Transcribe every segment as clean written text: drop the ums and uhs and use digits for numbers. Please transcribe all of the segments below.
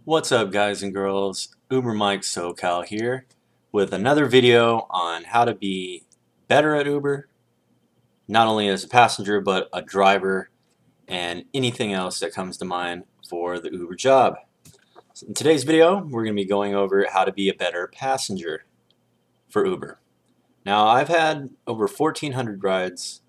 What's up, guys and girls? Uber Mike SoCal here with another video on how to be better at Uber, not only as a passenger but a driver and anything else that comes to mind for the Uber job. So in today's video, we're going to be going over how to be a better passenger for Uber. Now, I've had over 1,400 rides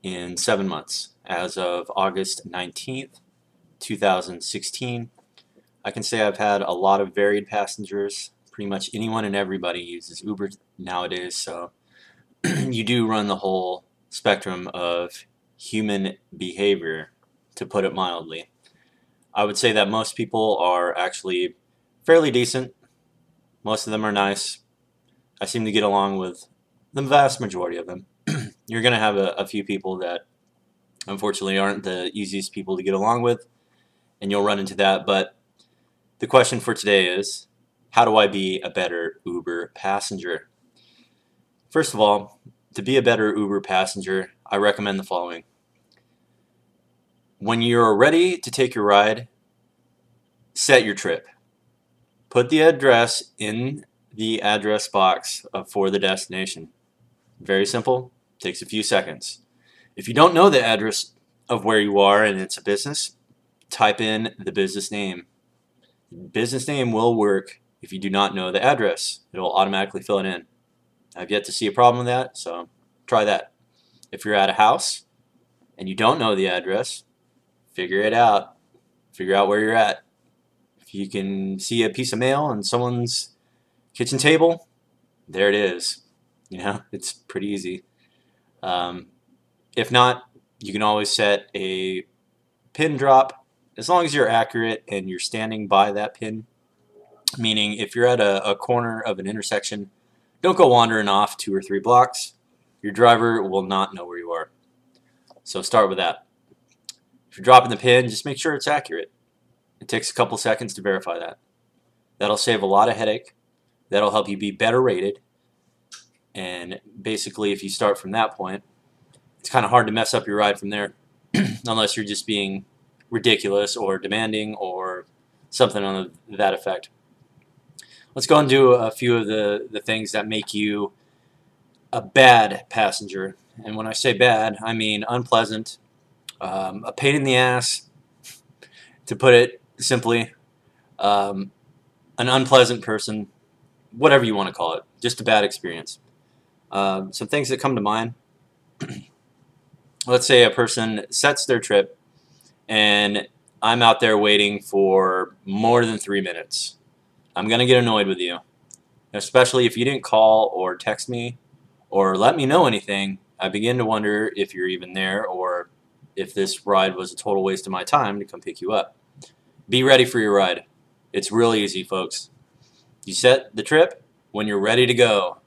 in 7 months as of August 19th, 2016. I can say I've had a lot of varied passengers. Pretty much anyone and everybody uses Uber nowadays, so you do run the whole spectrum of human behavior, to put it mildly. I would say that most people are actually fairly decent. Most of them are nice. I seem to get along with the vast majority of them. You're going to have a few people that unfortunately aren't the easiest people to get along with, and you'll run into that, but the question for today is, how do I be a better Uber passenger? First of all, to be a better Uber passenger, I recommend the following. When you're ready to take your ride, set your trip. Put the address in the address box for the destination. Very simple, takes a few seconds. If you don't know the address of where you are and it's a business, type in the business name. Business name will work if you do not know the address. It will automatically fill it in. I've yet to see a problem with that, so try that. If you're at a house and you don't know the address, figure it out. Figure out where you're at. If you can see a piece of mail on someone's kitchen table, there it is. You know, it's pretty easy. If not, you can always set a pin drop. As long as you're accurate and you're standing by that pin, meaning if you're at a corner of an intersection, don't go wandering off 2 or 3 blocks. Your driver will not know where you are. So start with that. If you're dropping the pin, just make sure it's accurate. It takes a couple seconds to verify that. That'll save a lot of headache. That'll help you be better rated. And basically, if you start from that point, it's kind of hard to mess up your ride from there unless you're just being ridiculous or demanding or something on that effect. Let's go and do a few of the things that make you a bad passenger. And when I say bad, I mean unpleasant, a pain in the ass, to put it simply, an unpleasant person, whatever you want to call it, just a bad experience. Some things that come to mind. Let's say a person sets their trip and I'm out there waiting for more than 3 minutes. I'm going to get annoyed with you, especially if you didn't call or text me or let me know anything. I begin to wonder if you're even there or if this ride was a total waste of my time to come pick you up. Be ready for your ride. It's real easy, folks. You set the trip when you're ready to go.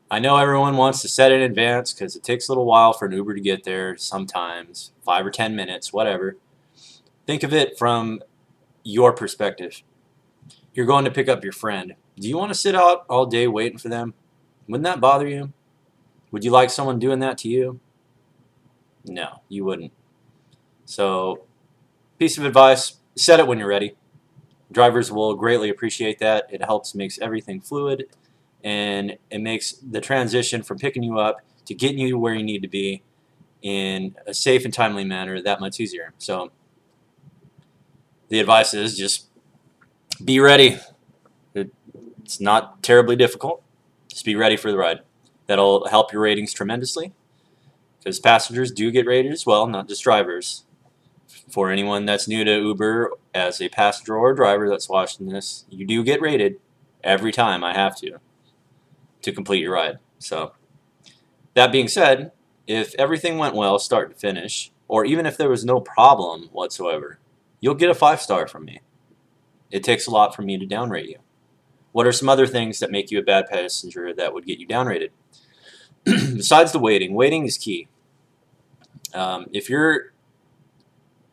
I know everyone wants to set it in advance because it takes a little while for an Uber to get there, sometimes 5 or 10 minutes, whatever. Think of it from your perspective. You're going to pick up your friend. Do you want to sit out all day waiting for them? Wouldn't that bother you? Would you like someone doing that to you? No, you wouldn't. So, piece of advice, set it when you're ready. Drivers will greatly appreciate that. It helps, makes everything fluid, and it makes the transition from picking you up to getting you where you need to be in a safe and timely manner that much easier. So the advice is just be ready. It's not terribly difficult. Just be ready for the ride. That'll help your ratings tremendously because passengers do get rated as well, not just drivers. For anyone that's new to Uber as a passenger or a driver that's watching this, you do get rated every time I have to complete your ride. So that being said, if everything went well start to finish, or even if there was no problem whatsoever, you'll get a 5-star from me. It takes a lot for me to downrate you. What are some other things that make you a bad passenger that would get you downrated? Besides the waiting, waiting is key. If you're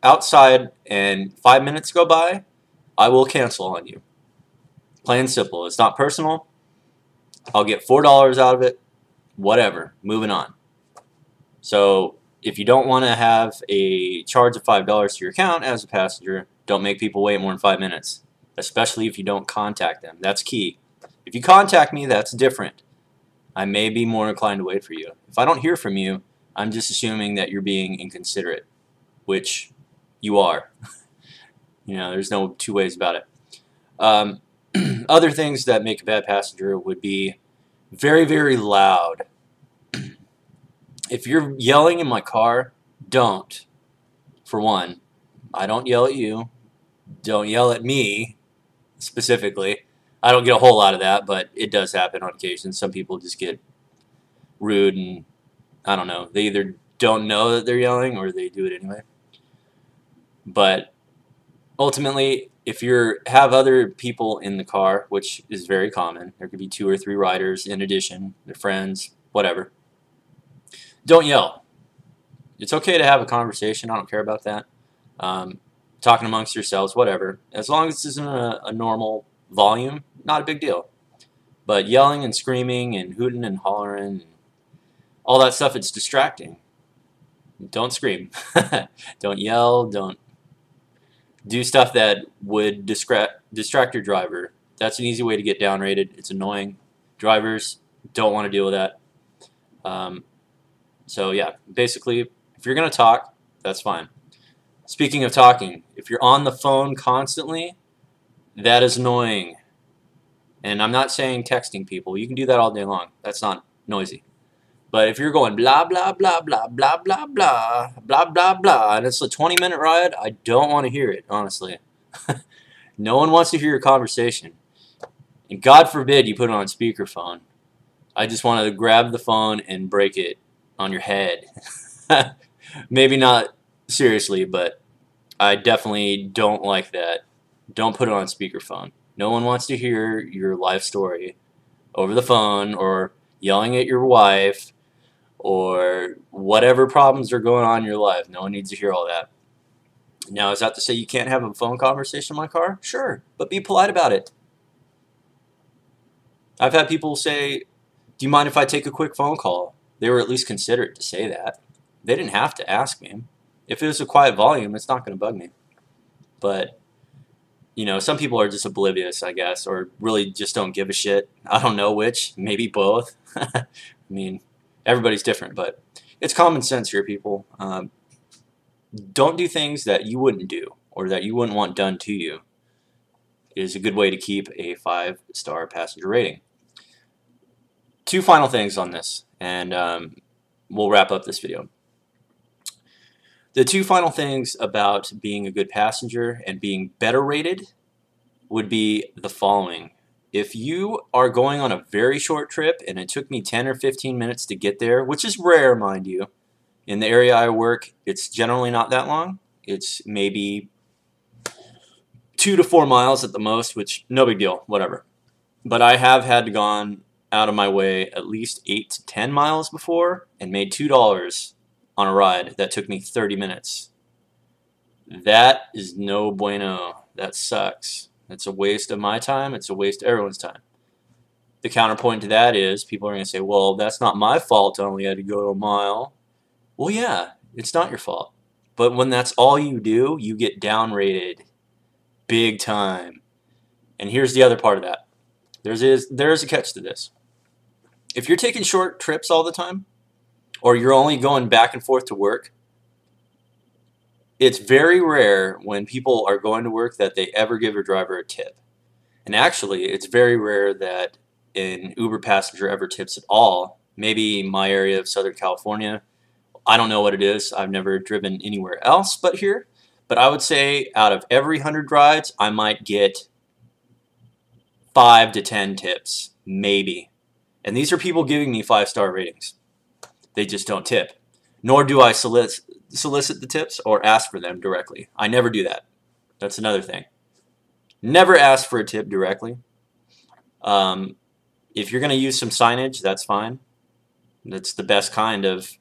outside and 5 minutes go by, I will cancel on you. Plain and simple. It's not personal. I'll get $4 out of it, whatever, moving on. So if you don't want to have a charge of $5 to your account as a passenger, don't make people wait more than 5 minutes. especially if you don't contact them. That's key. If you contact me, that's different. I may be more inclined to wait for you. If I don't hear from you, I'm just assuming that you're being inconsiderate, which you are. You know, there's no two ways about it. Other things that make a bad passenger would be very, very loud. If you're yelling in my car, don't. For one, I don't yell at you. Don't yell at me, specifically. I don't get a whole lot of that, but it does happen on occasion. Some people just get rude and, I don't know, they either don't know that they're yelling or they do it anyway. But ultimately, if you have other people in the car, which is very common, there could be 2 or 3 riders in addition, their friends, whatever, don't yell. It's okay to have a conversation. I don't care about that. Talking amongst yourselves, whatever. As long as it's in a normal volume, not a big deal. But yelling and screaming and hooting and hollering, and all that stuff, it's distracting. Don't scream. Don't yell. Don't do stuff that would distract your driver. That's an easy way to get downrated. It's annoying. Drivers don't want to deal with that. So yeah, basically, if you're going to talk, that's fine. Speaking of talking, if you're on the phone constantly, that is annoying. And I'm not saying texting people. You can do that all day long. That's not noisy. But if you're going blah, blah, blah, blah, blah, blah, blah, blah, blah, blah, and it's a 20-minute ride, I don't want to hear it, honestly. No one wants to hear your conversation. And God forbid you put it on speakerphone. I just want to grab the phone and break it on your head. Maybe not seriously, but I definitely don't like that. Don't put it on speakerphone. No one wants to hear your life story over the phone or yelling at your wife or whatever problems are going on in your life. No one needs to hear all that. Now, is that to say you can't have a phone conversation in my car? Sure, but be polite about it. I've had people say, do you mind if I take a quick phone call? They were at least considerate to say that. They didn't have to ask me. If it was a quiet volume, it's not going to bug me. But, you know, some people are just oblivious, I guess, or really just don't give a shit. I don't know which. Maybe both. I mean, everybody's different, but it's common sense here, people. Don't do things that you wouldn't do or that you wouldn't want done to you. It is a good way to keep a 5-star passenger rating. 2 final things on this, and we'll wrap up this video. The 2 final things about being a good passenger and being better rated would be the following. If you are going on a very short trip and it took me 10 or 15 minutes to get there, which is rare, mind you, in the area I work, it's generally not that long. It's maybe 2 to 4 miles at the most, which no big deal, whatever. But I have had to gone out of my way at least 8 to 10 miles before and made $2 on a ride that took me 30 minutes. That is no bueno. That sucks. It's a waste of my time. It's a waste of everyone's time. The counterpoint to that is people are going to say, well, that's not my fault. I only had to go a mile. Well, yeah, it's not your fault. But when that's all you do, you get downrated big time. And here's the other part of that. There is a catch to this. If you're taking short trips all the time, or you're only going back and forth to work, it's very rare when people are going to work that they ever give a driver a tip. And actually, it's very rare that an Uber passenger ever tips at all. Maybe my area of Southern California, I don't know what it is. I've never driven anywhere else but here. But I would say out of every 100 rides, I might get 5 to 10 tips, maybe. And these are people giving me 5-star ratings. They just don't tip. Nor do I solicit the tips or ask for them directly. I never do that. That's another thing. Never ask for a tip directly. If you're going to use some signage, that's fine. That's the best kind of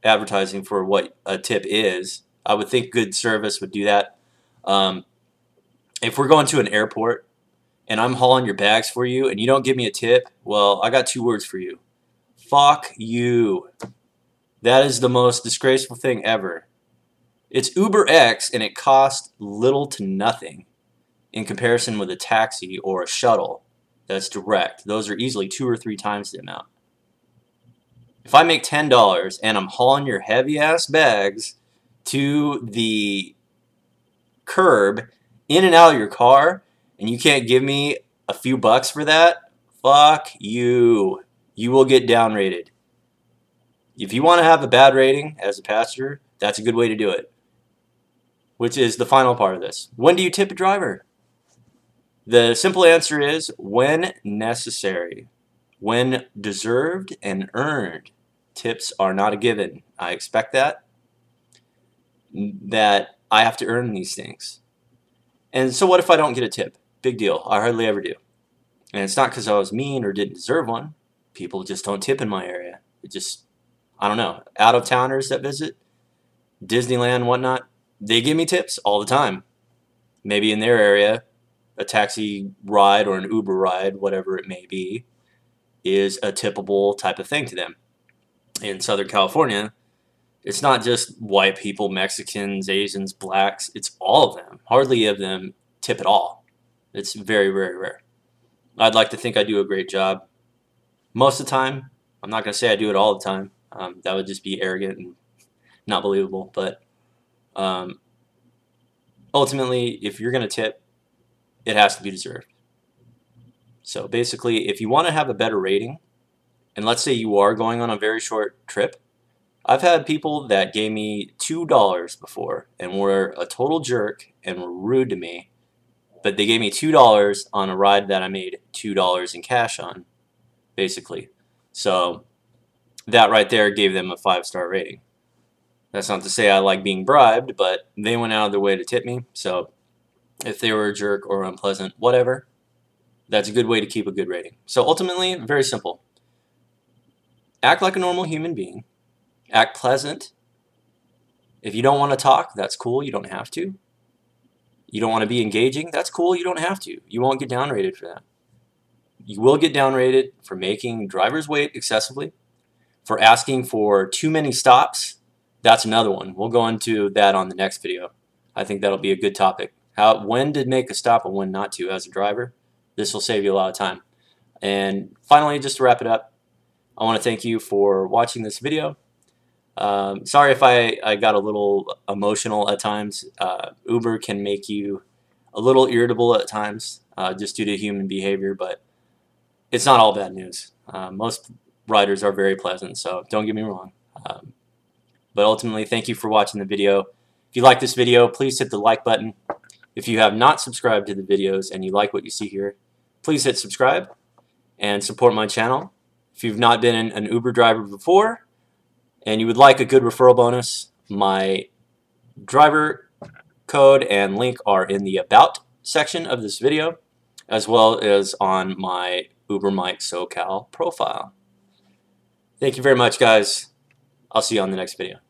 advertising for what a tip is. I would think good service would do that. If we're going to an airport and I'm hauling your bags for you and you don't give me a tip, well, I got 2 words for you. Fuck you. That is the most disgraceful thing ever. It's Uber X and it costs little to nothing. in comparison with a taxi or a shuttle that's direct. Those are easily 2 or 3 times the amount. If I make $10 and I'm hauling your heavy ass bags to the curb in and out of your car and you can't give me a few bucks for that, fuck you. You will get downrated. If you want to have a bad rating as a passenger, that's a good way to do it. Which is the final part of this. When do you tip a driver? The simple answer is when necessary. When deserved and earned. Tips are not a given. I expect that I have to earn these things. And so what if I don't get a tip? Big deal. I hardly ever do. And it's not because I was mean or didn't deserve one. People just don't tip in my area. It just, I don't know. Out-of-towners that visit, Disneyland, whatnot, they give me tips all the time. Maybe in their area, a taxi ride or an Uber ride, whatever it may be, is a tippable type of thing to them. In Southern California, it's not just white people, Mexicans, Asians, blacks. It's all of them. Hardly of them tip at all. It's very, very rare. I'd like to think I do a great job most of the time. I'm not going to say I do it all the time. That would just be arrogant and not believable. But ultimately, if you're going to tip, it has to be deserved. So basically, if you want to have a better rating, and let's say you are going on a very short trip, I've had people that gave me $2 before and were a total jerk and were rude to me, but they gave me $2 on a ride that I made $2 in cash on, basically. So that right there gave them a 5-star rating. That's not to say I like being bribed, but they went out of their way to tip me. So if they were a jerk or unpleasant, whatever, that's a good way to keep a good rating. So ultimately, very simple. Act like a normal human being. Act pleasant. If you don't want to talk, that's cool. You don't have to. You don't want to be engaging, that's cool. You don't have to. You won't get downrated for that. You will get downrated for making drivers wait excessively, for asking for too many stops. That's another one. We'll go into that on the next video. I think that'll be a good topic. When to make a stop and when not to as a driver. This will save you a lot of time. And finally, just to wrap it up, I want to thank you for watching this video. Sorry if I got a little emotional at times. Uber can make you a little irritable at times just due to human behavior, but it's not all bad news. Most riders are very pleasant, so don't get me wrong. But ultimately, thank you for watching the video. If you like this video, please hit the like button. If you have not subscribed to the videos and you like what you see here, please hit subscribe and support my channel. If you've not been an Uber driver before and you would like a good referral bonus, my driver code and link are in the About section of this video, as well as on my Uber Mike SoCal profile. Thank you very much, guys. I'll see you on the next video.